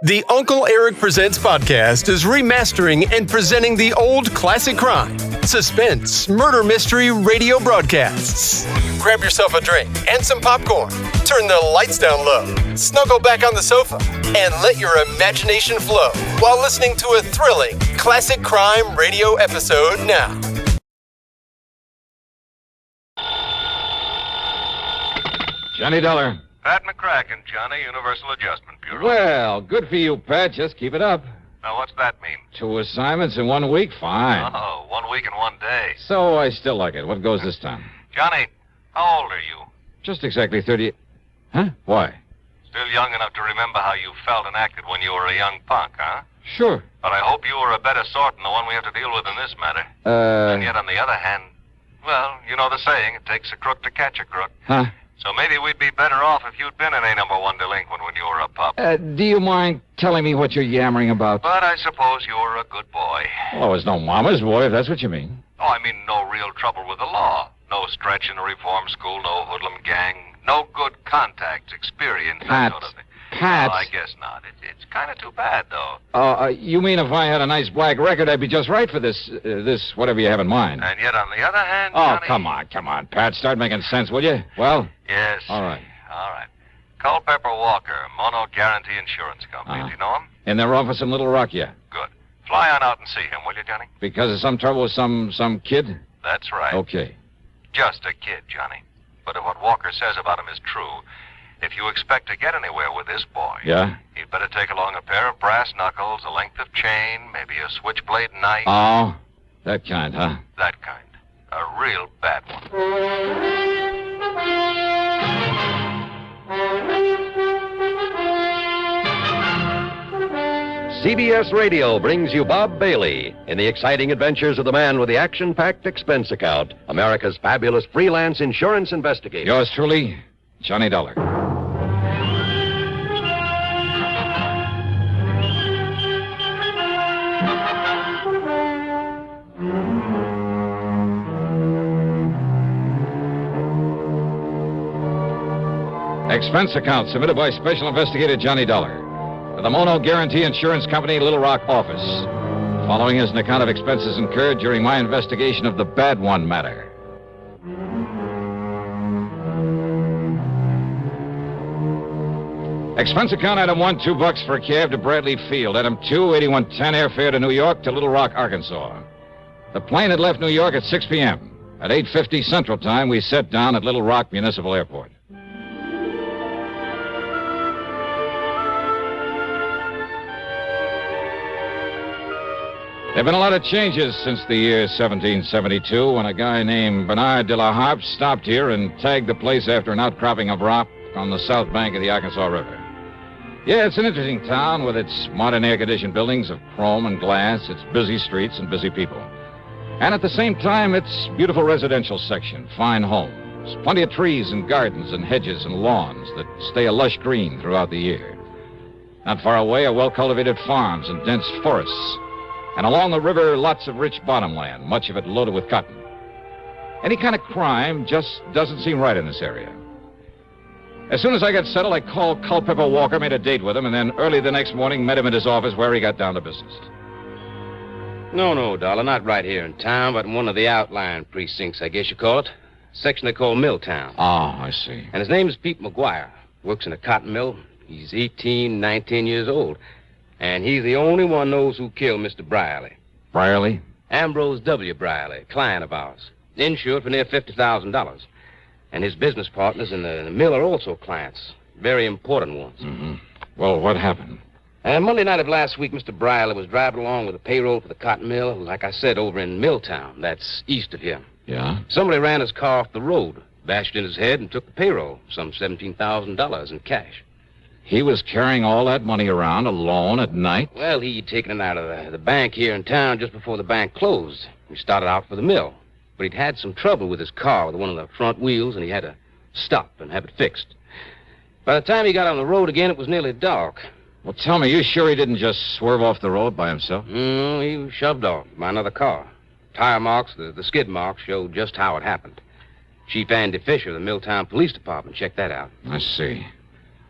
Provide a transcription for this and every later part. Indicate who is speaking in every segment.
Speaker 1: The Uncle Eric Presents podcast is remastering and presenting the old classic crime, Suspense, murder mystery radio broadcasts. Grab yourself a drink and some popcorn. Turn the lights down low. Snuggle back on the sofa and let your imagination flow while listening to a thrilling classic crime radio episode now.
Speaker 2: Johnny Dollar.
Speaker 3: Pat McCracken, Johnny, Universal Adjustment Bureau.
Speaker 2: Well, good for you, Pat. Just keep it up.
Speaker 3: Now, what's that mean?
Speaker 2: 2 assignments in 1 week? Fine.
Speaker 3: Oh, 1 week and 1 day.
Speaker 2: So I still like it. What goes this time?
Speaker 3: Johnny, how old are you?
Speaker 2: Just exactly 30... Huh? Why?
Speaker 3: Still young enough to remember how you felt and acted when you were a young punk, huh?
Speaker 2: Sure.
Speaker 3: But I hope you were a better sort than the one we have to deal with in this matter. And yet, on the other hand, well, you know the saying, it takes a crook to catch a crook.
Speaker 2: Huh?
Speaker 3: So maybe we'd be better off if you'd been an A-1 delinquent when you were a pup.
Speaker 2: Do you mind telling me what you're yammering about?
Speaker 3: But I suppose you were a good boy.
Speaker 2: Well, I was no mama's boy, if that's what you mean.
Speaker 3: Oh, I mean no real trouble with the law. No stretch in a reform school, no hoodlum gang, no good contacts, experience, that sort of thing.
Speaker 2: Pat.
Speaker 3: Well, I guess not. It's kind of too bad, though.
Speaker 2: You mean if I had a nice black record, I'd be just right for this whatever you have in mind.
Speaker 3: And yet, on the other hand,
Speaker 2: Oh,
Speaker 3: Johnny...
Speaker 2: come on, Pat. Start making sense, will you? Well?
Speaker 3: Yes.
Speaker 2: All right.
Speaker 3: Culpepper Walker, Mono Guarantee Insurance Company. Do you know him?
Speaker 2: In their office in Little Rock, yeah.
Speaker 3: Good. Fly on out and see him, will you, Johnny?
Speaker 2: Because of some trouble with some kid?
Speaker 3: That's right.
Speaker 2: Okay.
Speaker 3: Just a kid, Johnny. But if what Walker says about him is true, if you expect to get anywhere with this boy...
Speaker 2: Yeah?
Speaker 3: You'd better take along a pair of brass knuckles, a length of chain, maybe a switchblade knife.
Speaker 2: Oh, that kind, huh?
Speaker 3: That kind. A real bad one.
Speaker 4: CBS Radio brings you Bob Bailey in the exciting adventures of the man with the action-packed expense account, America's fabulous freelance insurance investigator.
Speaker 2: Yours truly, Johnny Dollar. Expense account submitted by Special Investigator Johnny Dollar to the Mono Guarantee Insurance Company, Little Rock office. Following is an account of expenses incurred during my investigation of the Bad One matter. Expense account item 1, $2 for a cab to Bradley Field. Item 2, 8110 airfare to New York to Little Rock, Arkansas. The plane had left New York at 6 p.m. At 8:50 Central Time, we set down at Little Rock Municipal Airport. There have been a lot of changes since the year 1772 when a guy named Bernard de la Harpe stopped here and tagged the place after an outcropping of rock on the south bank of the Arkansas River. Yeah, it's an interesting town with its modern air-conditioned buildings of chrome and glass, its busy streets and busy people. And at the same time, its beautiful residential section, fine homes, plenty of trees and gardens and hedges and lawns that stay a lush green throughout the year. Not far away are well-cultivated farms and dense forests. And along the river, lots of rich bottomland, much of it loaded with cotton. Any kind of crime just doesn't seem right in this area. As soon as I got settled, I called Culpepper Walker, made a date with him, and then early the next morning met him at his office where he got down to business.
Speaker 5: No, Dollar, not right here in town, but in one of the outlying precincts, I guess you call it. Section they call Milltown.
Speaker 2: Oh, I see.
Speaker 5: And his name is Pete McGuire. Works in a cotton mill. He's 18, 19 years old. And he's the only one knows who killed Mr. Brierly.
Speaker 2: Brierly?
Speaker 5: Ambrose W. Brierly, client of ours. Insured for near $50,000. And his business partners in the mill are also clients. Very important ones.
Speaker 2: Mm-hmm. Well, what happened?
Speaker 5: Monday night of last week, Mr. Brierly was driving along with the payroll for the cotton mill, like I said, over in Milltown. That's east of here.
Speaker 2: Yeah?
Speaker 5: Somebody ran his car off the road, bashed in his head, and took the payroll, some $17,000 in cash.
Speaker 2: He was carrying all that money around alone at night?
Speaker 5: Well, he'd taken it out of the bank here in town just before the bank closed. He started out for the mill. But he'd had some trouble with his car, with one of the front wheels, and he had to stop and have it fixed. By the time he got on the road again, it was nearly dark.
Speaker 2: Well, tell me, you sure he didn't just swerve off the road by himself?
Speaker 5: No, he was shoved off by another car. Tire marks, the skid marks, showed just how it happened. Chief Andy Fisher of the Milltown Police Department checked that out.
Speaker 2: I see.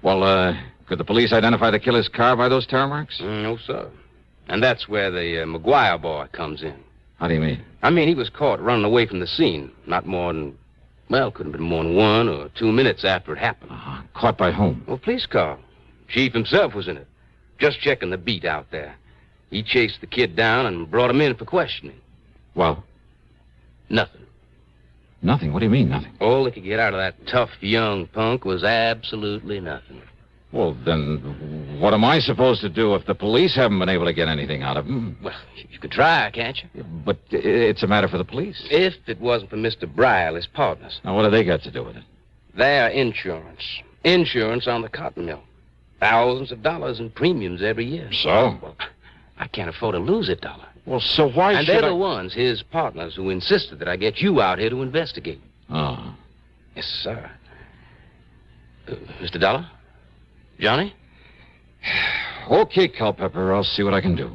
Speaker 2: Well, Could the police identify the killer's car by those tire marks?
Speaker 5: No, sir. And that's where the McGuire boy comes in.
Speaker 2: How do you mean?
Speaker 5: I mean, he was caught running away from the scene. Not more than, well, couldn't have been more than 1 or 2 minutes after it happened.
Speaker 2: Caught by whom?
Speaker 5: Well, police car. Chief himself was in it. Just checking the beat out there. He chased the kid down and brought him in for questioning.
Speaker 2: Well?
Speaker 5: Nothing.
Speaker 2: Nothing? What do you mean, nothing?
Speaker 5: All they could get out of that tough young punk was absolutely nothing.
Speaker 2: Well, then, what am I supposed to do if the police haven't been able to get anything out of him?
Speaker 5: Well, you could try, can't you?
Speaker 2: But it's a matter for the police.
Speaker 5: If it wasn't for Mr. Brierley's partners.
Speaker 2: Now, what do they got to do with it?
Speaker 5: Their insurance. Insurance on the cotton mill. Thousands of dollars in premiums every year.
Speaker 2: So?
Speaker 5: Well, I can't afford to lose $1.
Speaker 2: Well, so why
Speaker 5: and
Speaker 2: should
Speaker 5: they're the ones, his partners, who insisted that I get you out here to investigate.
Speaker 2: Oh.
Speaker 5: Yes, sir. Mr. Dollar? Johnny?
Speaker 2: Okay, Culpepper, I'll see what I can do.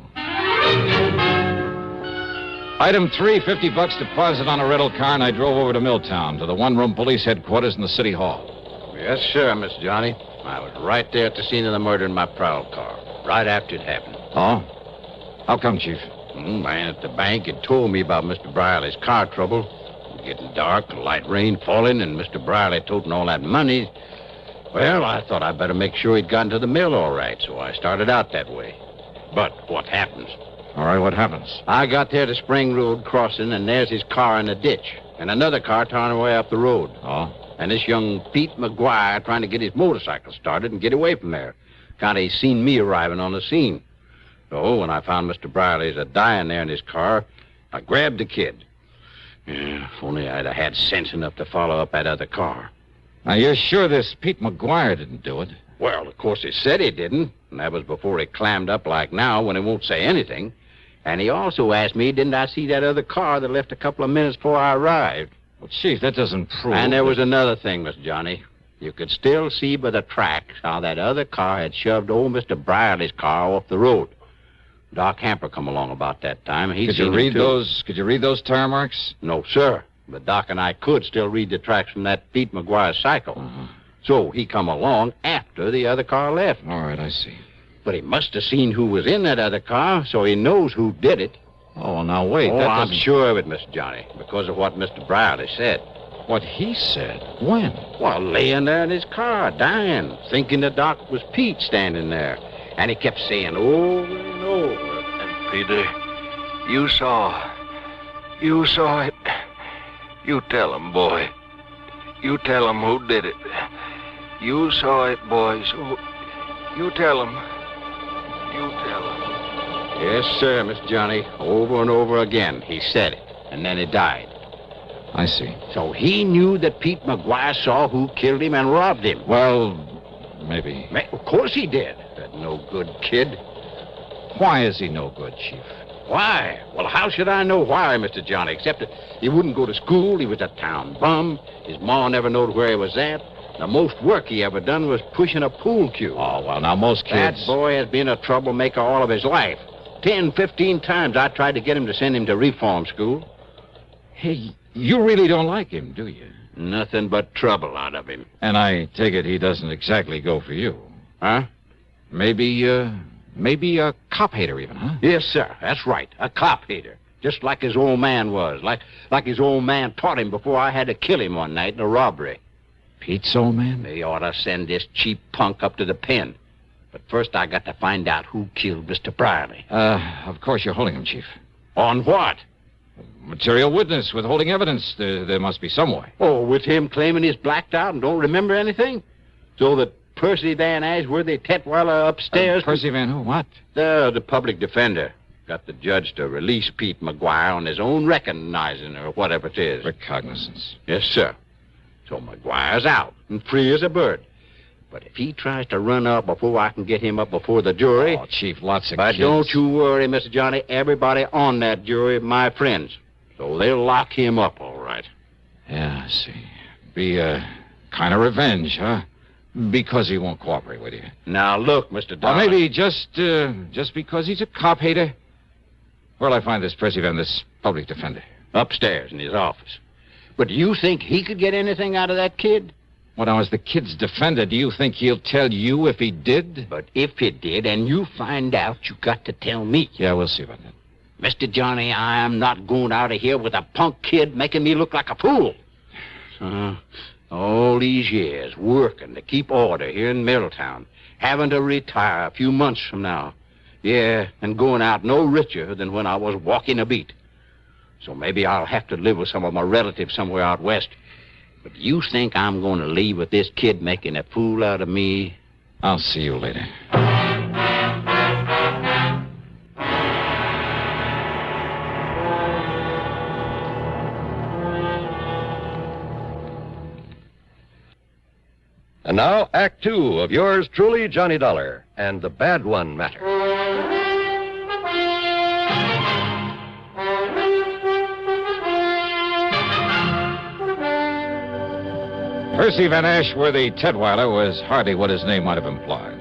Speaker 2: Item 3, $50 deposit on a rental car, and I drove over to Milltown, to the one-room police headquarters in the city hall.
Speaker 6: Yes, sir, Miss Johnny. I was right there at the scene of the murder in my prowl car, right after it happened.
Speaker 2: Oh? How come, Chief?
Speaker 6: Man at the bank had told me about Mr. Brierley's car trouble. It was getting dark, light rain falling, and Mr. Brierley toting all that money. Well, I thought I'd better make sure he'd gotten to the mill all right, so I started out that way. But what happens?
Speaker 2: All right, what happens?
Speaker 6: I got there to Spring Road crossing, and there's his car in the ditch, and another car towing away up the road.
Speaker 2: Oh?
Speaker 6: And this young Pete McGuire trying to get his motorcycle started and get away from there. Kind of seen me arriving on the scene. So when I found Mr. Brierley's dying there in his car, I grabbed the kid. Yeah, if only I'd have had sense enough to follow up that other car.
Speaker 2: Now, you're sure this Pete McGuire didn't do it?
Speaker 6: Well, of course he said he didn't. And that was before he clammed up like now when he won't say anything. And he also asked me, didn't I see that other car that left a couple of minutes before I arrived?
Speaker 2: Well, Chief, that doesn't prove...
Speaker 6: And there was another thing, Miss Johnny. You could still see by the tracks how that other car had shoved old Mr. Brierley's car off the road. Doc Hamper come along about that time.
Speaker 2: Could you read those tire marks?
Speaker 6: No, sir. But Doc and I could still read the tracks from that Pete McGuire cycle.
Speaker 2: Uh-huh.
Speaker 6: So he come along after the other car left.
Speaker 2: All right, I see.
Speaker 6: But he must have seen who was in that other car, so he knows who did it.
Speaker 2: Oh, well, now wait.
Speaker 6: I'm sure of it, Miss Johnny, because of what Mr. Brierley said.
Speaker 2: What he said? When?
Speaker 6: Well, laying there in his car, dying, thinking the Doc was Pete standing there. And he kept saying over and over.
Speaker 3: And Peter, you saw it. You tell him, boy. You tell him who did it. You saw it, boy, so you tell him. You tell him.
Speaker 6: Yes, sir, Miss Johnny. Over and over again, he said it, and then he died.
Speaker 2: I see.
Speaker 6: So he knew that Pete McGuire saw who killed him and robbed him.
Speaker 2: Well, maybe.
Speaker 6: Of course he did. That no-good kid.
Speaker 2: Why is he no good, Chief?
Speaker 6: Why? Well, how should I know why, Mr. Johnny, except that he wouldn't go to school, he was a town bum, his ma never knowed where he was at. The most work he ever done was pushing a pool cue.
Speaker 2: Oh, well, now, most kids...
Speaker 6: That boy has been a troublemaker all of his life. 10, 15 times I tried to get him to send him to reform school.
Speaker 2: Hey, you really don't like him, do you?
Speaker 6: Nothing but trouble out of him.
Speaker 2: And I take it he doesn't exactly go for you.
Speaker 6: Huh?
Speaker 2: Maybe a cop hater even, huh?
Speaker 6: Yes, sir. That's right. A cop hater. Just like his old man was. Like his old man taught him before I had to kill him one night in a robbery.
Speaker 2: Pete's old man?
Speaker 6: They ought to send this cheap punk up to the pen. But first I got to find out who killed Mr. Brierley.
Speaker 2: Of course you're holding him, Chief.
Speaker 6: On what?
Speaker 2: Material witness, withholding evidence. There must be some way.
Speaker 6: Oh, with him claiming he's blacked out and don't remember anything? So that Percy Van Ashworthy Tetweiler upstairs...
Speaker 2: Percy Van who? What?
Speaker 6: The public defender. Got the judge to release Pete McGuire on his own recognizing or whatever it is.
Speaker 2: Recognizance.
Speaker 6: Yes, sir. So McGuire's out and free as a bird. But if he tries to run up before I can get him up before the jury...
Speaker 2: Oh, Chief, lots of
Speaker 6: But
Speaker 2: kids.
Speaker 6: don't you worry, Mr. Johnny. Everybody on that jury my friends. So they'll lock him up, all right.
Speaker 2: Yeah, I see. Be kind of revenge, huh? Because he won't cooperate with you.
Speaker 6: Now, look, Mr.
Speaker 2: Or
Speaker 6: Dollar.
Speaker 2: maybe just because he's a cop hater. Where'll I find this Percy Van, this public defender?
Speaker 6: Upstairs in his office. But do you think he could get anything out of that kid?
Speaker 2: Well, now, as the kid's defender, do you think he'll tell you if he did?
Speaker 6: But if he did, and you find out, you got to tell me.
Speaker 2: Yeah, we'll see about that.
Speaker 6: Mr. Johnny, I am not going out of here with a punk kid making me look like a fool. All these years working to keep order here in Middletown, having to retire a few months from now. Yeah, and going out no richer than when I was walking a beat. So maybe I'll have to live with some of my relatives somewhere out west. But you think I'm going to leave with this kid making a fool out of me?
Speaker 2: I'll see you later.
Speaker 4: And now, Act Two of yours truly, Johnny Dollar, and the Bad One Matter.
Speaker 2: Percy Van Ashworthy Tetweiler was hardly what his name might have implied.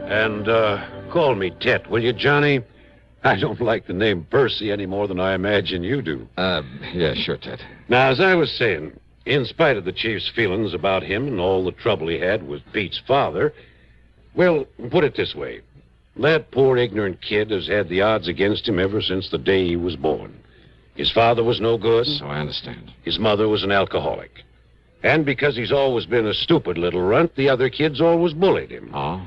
Speaker 7: And, call me Tet, will you, Johnny? I don't like the name Percy any more than I imagine you do.
Speaker 2: Yeah, sure, Ted.
Speaker 7: Now, as I was saying, in spite of the chief's feelings about him and all the trouble he had with Pete's father, well, put it this way. That poor ignorant kid has had the odds against him ever since the day he was born. His father was no good.
Speaker 2: So I understand.
Speaker 7: His mother was an alcoholic. And because he's always been a stupid little runt, the other kids always bullied him.
Speaker 2: Oh?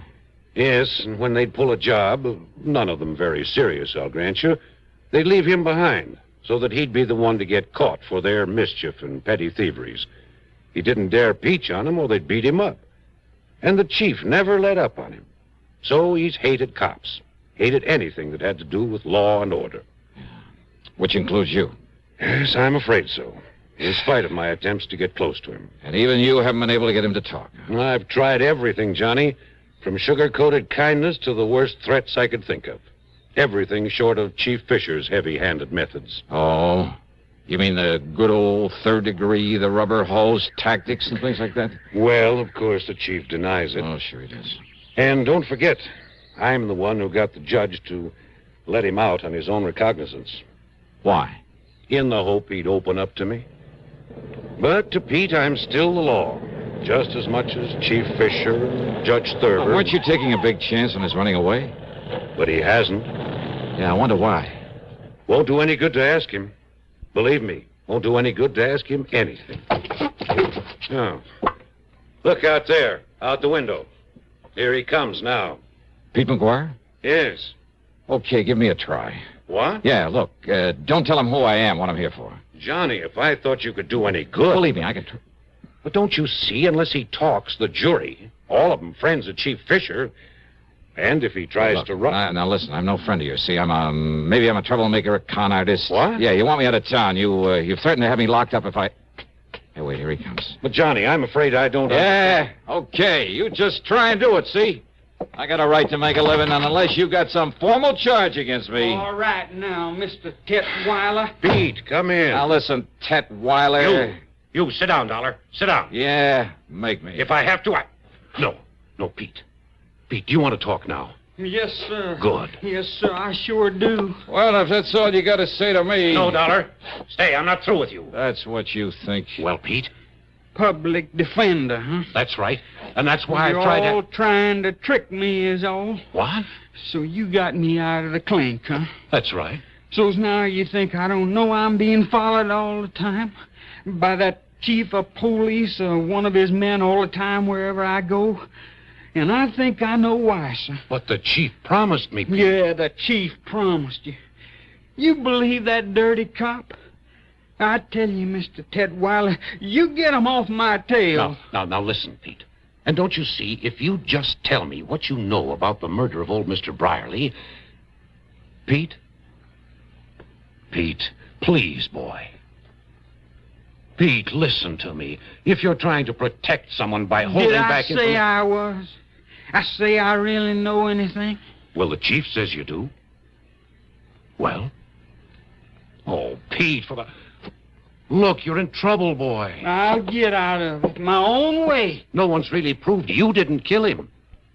Speaker 7: Yes, and when they'd pull a job, none of them very serious, I'll grant you, they'd leave him behind so that he'd be the one to get caught for their mischief and petty thieveries. He didn't dare peach on them or they'd beat him up. And the chief never let up on him. So he's hated cops, hated anything that had to do with law and order.
Speaker 2: Which includes you.
Speaker 7: Yes, I'm afraid so. In spite of my attempts to get close to him.
Speaker 2: And even you haven't been able to get him to talk.
Speaker 7: I've tried everything, Johnny. From sugar-coated kindness to the worst threats I could think of. Everything short of Chief Fisher's heavy-handed methods.
Speaker 2: Oh? You mean the good old third degree, the rubber hose tactics and things like that?
Speaker 7: Well, of course, the chief denies it.
Speaker 2: Oh, sure he does.
Speaker 7: And don't forget, I'm the one who got the judge to let him out on his own recognizance.
Speaker 2: Why?
Speaker 7: In the hope he'd open up to me. But to Pete, I'm still the law. Just as much as Chief Fisher and Judge Thurber.
Speaker 2: Weren't you taking a big chance on his running away?
Speaker 7: But he hasn't.
Speaker 2: Yeah, I wonder why.
Speaker 7: Won't do any good to ask him. Believe me, won't do any good to ask him anything. Oh. Look out there, out the window. Here he comes now.
Speaker 2: Pete McGuire?
Speaker 7: Yes.
Speaker 2: Okay, give me a try.
Speaker 7: What?
Speaker 2: Yeah, look, don't tell him who I am, what I'm here for.
Speaker 7: Johnny, if I thought you could do any good...
Speaker 2: Believe me, I can...
Speaker 7: But don't you see, unless he talks, the jury, all of them friends of Chief Fisher, and if he tries to run...
Speaker 2: Now, listen, I'm no friend of yours, see? Maybe I'm a troublemaker, a con artist.
Speaker 7: What?
Speaker 2: Yeah, you want me out of town. You threatened to have me locked up if I... Hey, wait, here he comes.
Speaker 7: But, Johnny, I'm afraid I don't...
Speaker 2: Yeah, okay, you just try and do it, see? I got a right to make a living, and unless you got some formal charge against me...
Speaker 8: All right now, Mr. Tetweiler.
Speaker 7: Pete, come in.
Speaker 2: Now, listen, Tetweiler...
Speaker 7: You, sit down, Dollar. Sit down.
Speaker 2: Yeah, make me.
Speaker 7: If I have to, No, Pete. Pete, do you want to talk now?
Speaker 8: Yes, sir.
Speaker 7: Good.
Speaker 8: Yes, sir, I sure do.
Speaker 2: Well, if that's all you got to say to me...
Speaker 7: No, Dollar. Stay, I'm not through with you.
Speaker 2: That's what you think.
Speaker 7: Well, Pete?
Speaker 8: Public defender, huh?
Speaker 7: That's right. And that's why
Speaker 8: You're
Speaker 7: I tried
Speaker 8: all trying to trick me is all.
Speaker 7: What?
Speaker 8: So you got me out of the clink, huh?
Speaker 7: That's right.
Speaker 8: So's now you think I don't know I'm being followed all the time? By that chief of police or one of his men all the time wherever I go? And I think I know why, sir.
Speaker 7: But the chief promised me, Pete.
Speaker 8: Yeah, the chief promised you. You believe that dirty cop? I tell you, Mr. Tetweiler, you get him off my tail.
Speaker 7: Now, listen, Pete. And don't you see, if you just tell me what you know about the murder of old Mr. Brierly... Pete? Pete, please, boy. Pete, listen to me. If you're trying to protect someone by holding back...
Speaker 8: Did I say I was? I say I really know anything?
Speaker 7: Well, the chief says you do. Well? Oh, Pete, for the... Look, you're in trouble, boy.
Speaker 8: I'll get out of it my own way.
Speaker 7: No one's really proved you didn't kill him.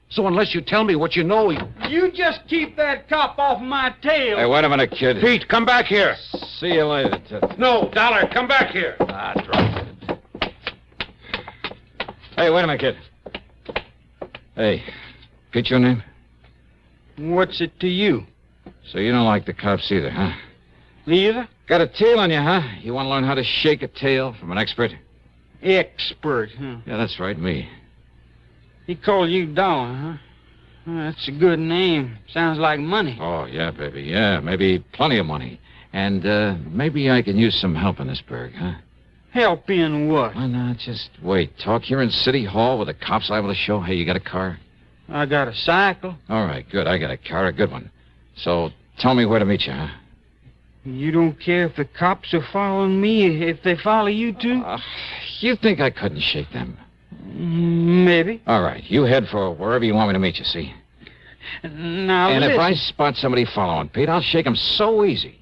Speaker 7: So unless you tell me what you know...
Speaker 8: You just keep that cop off my tail.
Speaker 2: Hey, wait a minute, kid.
Speaker 7: Pete, come back here.
Speaker 2: See you later, Ted.
Speaker 7: No, Dollar, come back here.
Speaker 2: Drop it. Hey, wait a minute, kid. Hey, Pete, your name?
Speaker 8: What's it to you?
Speaker 2: So you don't like the cops either, huh?
Speaker 8: Either?
Speaker 2: Got a tail on you, huh? You want to learn how to shake a tail from an expert?
Speaker 8: Expert, huh?
Speaker 2: Yeah, that's right, me.
Speaker 8: He called you Dollar, huh? Well, that's a good name. Sounds like money.
Speaker 2: Oh, yeah, baby, yeah. Maybe plenty of money. And maybe I can use some help in this burg, huh?
Speaker 8: Help in what?
Speaker 2: Why not? Just wait. Talk here in City Hall with the cops liable to show. Hey, you got a car?
Speaker 8: I got a cycle.
Speaker 2: All right, good. I got a car, a good one. So tell me where to meet you, huh?
Speaker 8: You don't care if the cops are following me, if they follow you too?
Speaker 2: You think I couldn't shake them?
Speaker 8: Maybe.
Speaker 2: All right, you head for wherever you want me to meet you, see?
Speaker 8: Now,
Speaker 2: and
Speaker 8: listen.
Speaker 2: if I spot somebody following, Pete, I'll shake them so easy.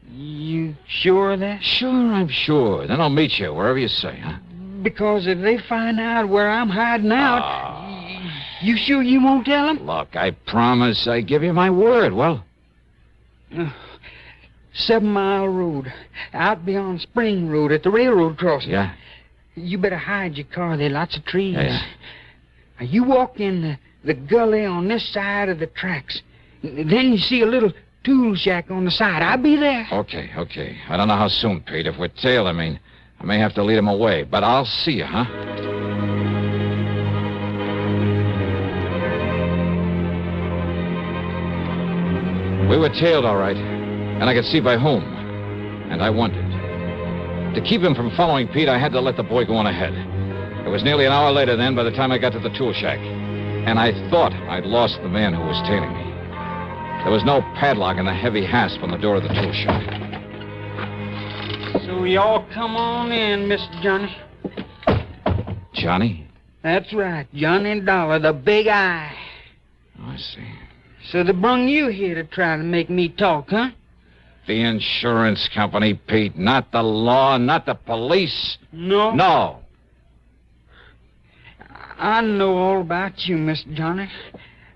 Speaker 8: You sure of that?
Speaker 2: Sure, I'm sure. Then I'll meet you wherever you say, huh?
Speaker 8: Because if they find out where I'm hiding out, you sure you won't tell them?
Speaker 2: Look, I promise I give you my word. Well?
Speaker 8: 7 Mile Road, out beyond Spring Road at the railroad crossing.
Speaker 2: Yeah?
Speaker 8: You better hide your car. There are lots of trees.
Speaker 2: Yeah.
Speaker 8: Now, you walk in the gully on this side of the tracks. Then you see a little tool shack on the side. I'll be there.
Speaker 2: Okay. I don't know how soon, Pete. If we're tailed, I may have to lead him away. But I'll see you, huh? We were tailed, all right. And I could see by whom. And I wondered. To keep him from following Pete, I had to let the boy go on ahead. It was nearly an hour later then by the time I got to the tool shack. And I thought I'd lost the man who was tailing me. There was no padlock and a heavy hasp on the door of the tool shop.
Speaker 8: So y'all come on in, Mr. Johnny.
Speaker 2: Johnny?
Speaker 8: That's right, Johnny Dollar, the big eye.
Speaker 2: Oh, I see.
Speaker 8: So they brung you here to try to make me talk, huh?
Speaker 2: The insurance company, Pete, not the law, not the police.
Speaker 8: No?
Speaker 2: No.
Speaker 8: I know all about you, Mr. Johnny.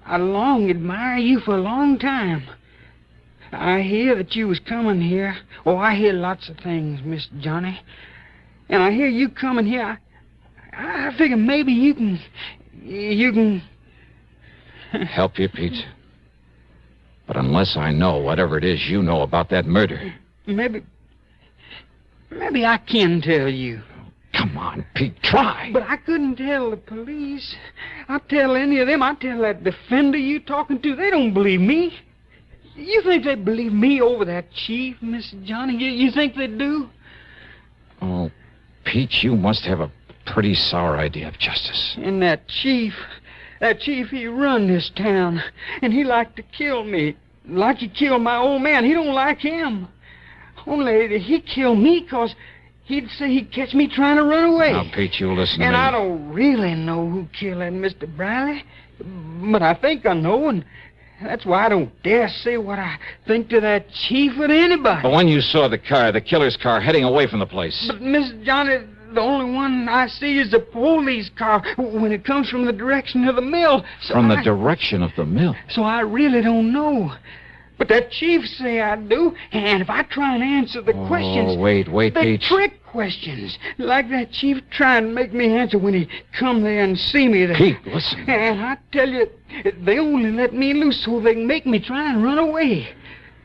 Speaker 8: I long admire you for a long time. I hear that you was coming here. Oh, I hear lots of things, Mr. Johnny. And I hear you coming here. I figure maybe you can...
Speaker 2: Help you, Pete? But unless I know whatever it is you know about that murder...
Speaker 8: Maybe I can tell you.
Speaker 2: Come on, Pete, try.
Speaker 8: But I couldn't tell the police. I'd tell any of them. I'd tell that defender you talking to. They don't believe me. You think they believe me over that chief, Mr. Johnny? You think they do?
Speaker 2: Oh, Pete, you must have a pretty sour idea of justice.
Speaker 8: And that chief, he run this town. And he liked to kill me. Like he killed my old man. He don't like him. Only he killed me because... he'd say he'd catch me trying to run away.
Speaker 2: Now, Pete, you listen to me.
Speaker 8: And I don't really know who killed that Mr. Briley. But I think I know, and that's why I don't dare say what I think to that chief or to anybody.
Speaker 2: But when you saw the car, the killer's car, heading away from the place...
Speaker 8: But, Mr. Johnny, the only one I see is the police car when it comes from the direction of the mill. So
Speaker 2: From the direction of the mill?
Speaker 8: So I really don't know. But that chief say I do, and if I try and answer the questions...
Speaker 2: wait,
Speaker 8: they
Speaker 2: Pete.
Speaker 8: trick questions, like that chief trying to make me answer when he come there and see me there.
Speaker 2: Pete, listen.
Speaker 8: And I tell you, they only let me loose so they can make me try and run away.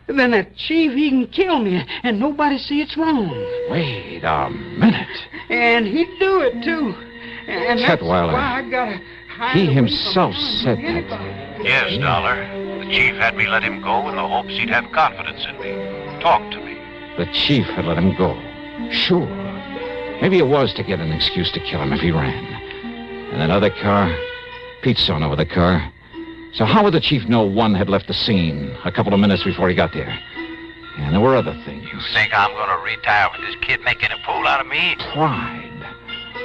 Speaker 8: Then that chief, he can kill me, and nobody see it's wrong.
Speaker 2: Wait a minute.
Speaker 8: And he'd do it, too. And that's
Speaker 2: Chetweiler.
Speaker 8: why I gotta hide
Speaker 2: He
Speaker 8: away
Speaker 2: himself
Speaker 8: from
Speaker 2: said
Speaker 8: anybody.
Speaker 2: that.
Speaker 9: Yes, Dollar. The chief had me let him go in the hopes he'd have confidence in me. Talk to me.
Speaker 2: The chief had let him go. Sure. Maybe it was to get an excuse to kill him if he ran. And that other car, Pete saw no other car. So how would the chief know one had left the scene a couple of minutes before he got there? And there were other things.
Speaker 9: You think I'm going to retire with this kid making a fool out of me?
Speaker 2: Pride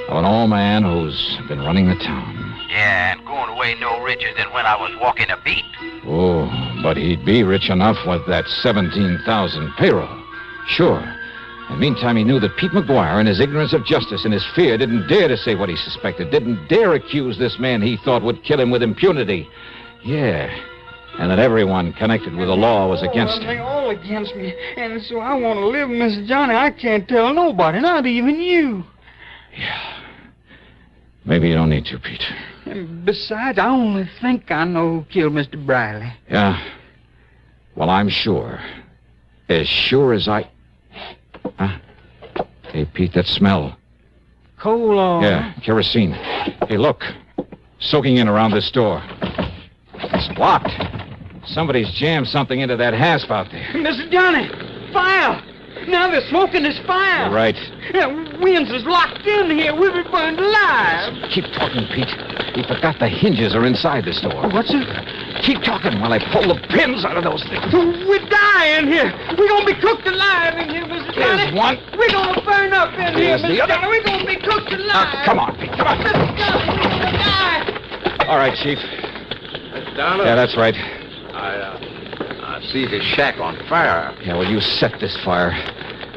Speaker 2: of an old man who's been running the town.
Speaker 9: Yeah, and going away no richer than when I was walking a beat.
Speaker 2: Oh, but he'd be rich enough with that 17,000 payroll. Sure. And meantime, he knew that Pete McGuire, in his ignorance of justice and his fear, didn't dare to say what he suspected, didn't dare accuse this man he thought would kill him with impunity. Yeah, and that everyone connected with the law was against
Speaker 8: They're
Speaker 2: him.
Speaker 8: all against me, and so I want to live, Mr. Johnny. I can't tell nobody, not even you.
Speaker 2: Maybe you don't need to, Pete.
Speaker 8: And besides, I only think I know who killed Mr. Briley.
Speaker 2: Yeah. Well, I'm sure. As sure as I... Huh? Hey, Pete, that smell.
Speaker 8: Coal oil.
Speaker 2: Yeah, kerosene. Hey, look. Soaking in around this door. It's locked. Somebody's jammed something into that hasp out there.
Speaker 8: Mr. Johnny, fire! Now they're smoking this fire.
Speaker 2: You're right.
Speaker 8: Winds is locked in here. We'll be burned alive.
Speaker 2: Keep talking, Pete. We forgot the hinges are inside this door.
Speaker 8: What's it?
Speaker 2: Keep talking while I pull the pins out of those things.
Speaker 8: We're dying here. We're going to be cooked alive in here, Mr. Johnny.
Speaker 2: Here's one.
Speaker 8: We're going to burn up in here,
Speaker 2: Here's the
Speaker 8: Mr.
Speaker 2: other.
Speaker 8: Johnny. We're going to be cooked alive.
Speaker 2: Come on, Pete. Come on.
Speaker 8: Mr. Johnny, we're going to die.
Speaker 2: All right, Chief.
Speaker 6: Mr. Donald?
Speaker 2: Yeah, that's right.
Speaker 6: I see the shack on fire.
Speaker 2: Yeah, well, you set this fire.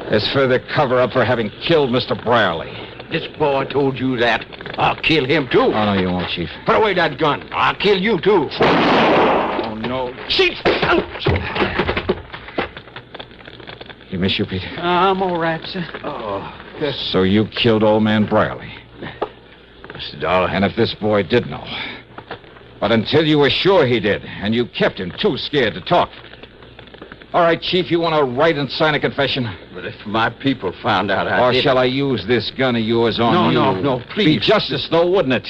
Speaker 2: As further cover-up for having killed Mr. Brierly.
Speaker 6: This boy told you that. I'll kill him, too.
Speaker 2: Oh, no, you won't, Chief.
Speaker 6: Put away that gun. I'll kill you, too.
Speaker 2: Oh, no.
Speaker 6: Chief!
Speaker 2: You miss you, Pete?
Speaker 8: I'm all right, sir.
Speaker 6: Oh,
Speaker 2: So you killed old man Brierly.
Speaker 6: Mr. Dollar.
Speaker 2: And if this boy did know. But until you were sure he did, and you kept him too scared to talk. All right, Chief, you want to write and sign a confession?
Speaker 6: But if my people found out I
Speaker 2: Or
Speaker 6: did
Speaker 2: shall I use this gun of yours on you?
Speaker 6: No, please.
Speaker 2: Be justice, though, wouldn't it?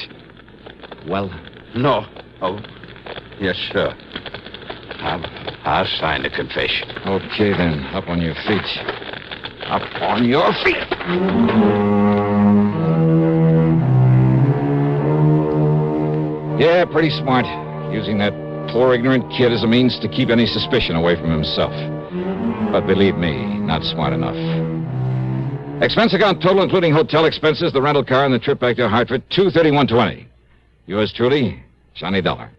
Speaker 2: Well,
Speaker 6: No. Oh, yes, sir. I'll sign the confession.
Speaker 2: okay, then. Up on your feet. Up on your feet. Yeah, pretty smart. Using that poor ignorant kid as a means to keep any suspicion away from himself. But believe me, not smart enough. Expense account total, including hotel expenses, the rental car, and the trip back to Hartford, $231.20. Yours truly, Johnny Dollar.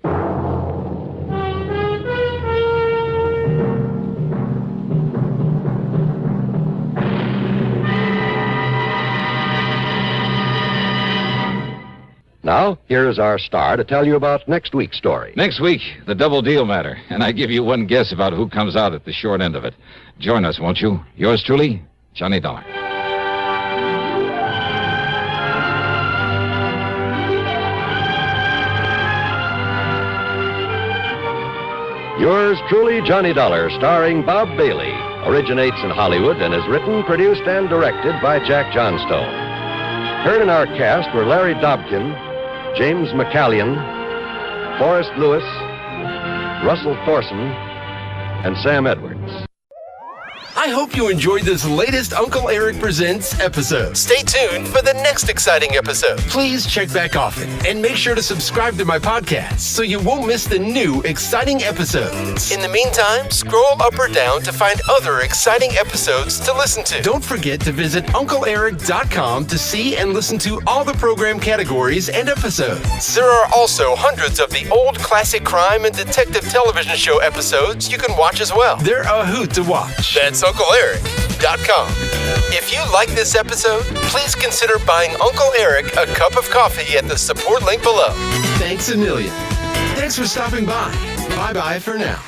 Speaker 4: Now, here is our star to tell you about next week's story.
Speaker 2: Next week, the double deal matter, and I give you one guess about who comes out at the short end of it. Join us, won't you? Yours truly, Johnny Dollar.
Speaker 4: Yours truly, Johnny Dollar, starring Bob Bailey, originates in Hollywood and is written, produced, and directed by Jack Johnstone. Heard in our cast were Larry Dobkin, James McCallion, Forrest Lewis, Russell Thorson, and Sam Edwards.
Speaker 1: I hope you enjoyed this latest Uncle Eric Presents episode. Stay tuned for the next exciting episode. Please check back often and make sure to subscribe to my podcast so you won't miss the new exciting episodes. In the meantime, scroll up or down to find other exciting episodes to listen to. Don't forget to visit UncleEric.com to see and listen to all the program categories and episodes. There are also hundreds of the old classic crime and detective television show episodes you can watch as well. They're a hoot to watch. That's UncleEric.com. If you like this episode, please consider buying Uncle Eric a cup of coffee at the support link below. Thanks a million. Thanks for stopping by. Bye-bye for now.